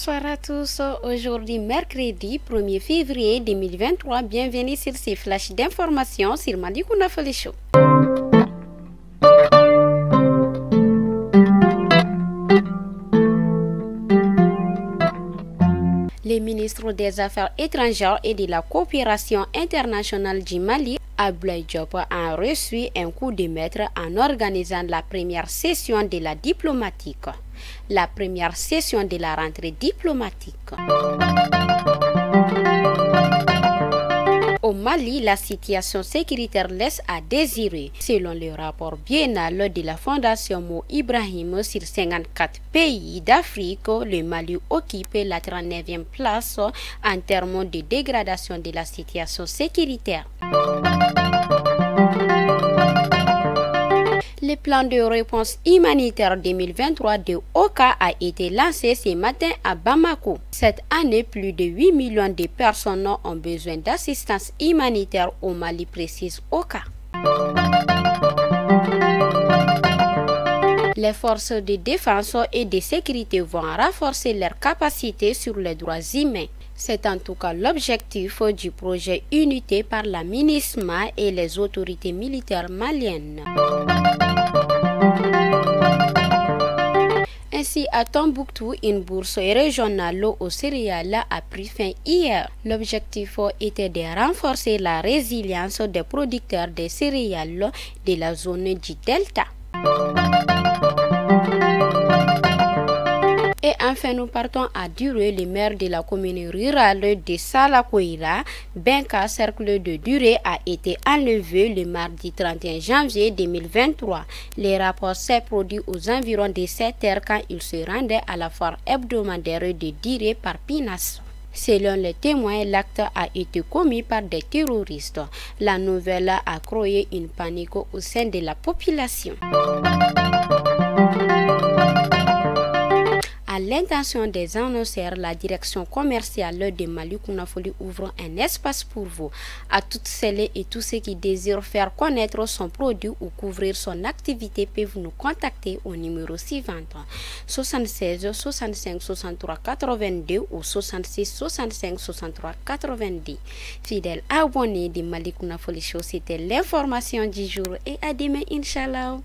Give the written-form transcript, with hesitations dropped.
Bonsoir à tous. Aujourd'hui, mercredi 1er février 2023, bienvenue sur ces flashs d'informations sur Malikounda Foli Show. Le ministre des Affaires étrangères et de la coopération internationale du Mali, Abdoulaye Diop, a reçu un coup de maître en organisant la première session de la diplomatique. La première session de la rentrée diplomatique. Au Mali, la situation sécuritaire laisse à désirer. Selon le rapport biennal de la Fondation Mo Ibrahim, sur 54 pays d'Afrique, le Mali occupe la 39e place en termes de dégradation de la situation sécuritaire. Le plan de réponse humanitaire 2023 de OCHA a été lancé ce matin à Bamako. Cette année, plus de 8 millions de personnes ont besoin d'assistance humanitaire au Mali, précise OCHA. Les forces de défense et de sécurité vont renforcer leurs capacités sur les droits humains. C'est en tout cas l'objectif du projet Unité par la MINUSMA et les autorités militaires maliennes. Ainsi, à Tombouctou, une bourse régionale aux céréales a pris fin hier. L'objectif était de renforcer la résilience des producteurs de céréales de la zone du Delta. Et enfin, nous partons à Duré. Le maire de la commune rurale de Salakoira, Benka Cercle de Duré, a été enlevé le mardi 31 janvier 2023. Le rapport s'est produit aux environs de 7 heures quand il se rendait à la foire hebdomadaire de Duré par Pinas. Selon les témoins, l'acte a été commis par des terroristes. La nouvelle a créé une panique au sein de la population. À l'intention des annonceurs, la direction commerciale de Malikounda Foli ouvre un espace pour vous. À toutes celles et tous ceux qui désirent faire connaître son produit ou couvrir son activité peuvent nous contacter au numéro suivant 76 65 63 82 ou 66 65 63 90. Fidèles abonnés de Malikounda Foli Show, c'était l'information du jour et à demain, Inch'Allah.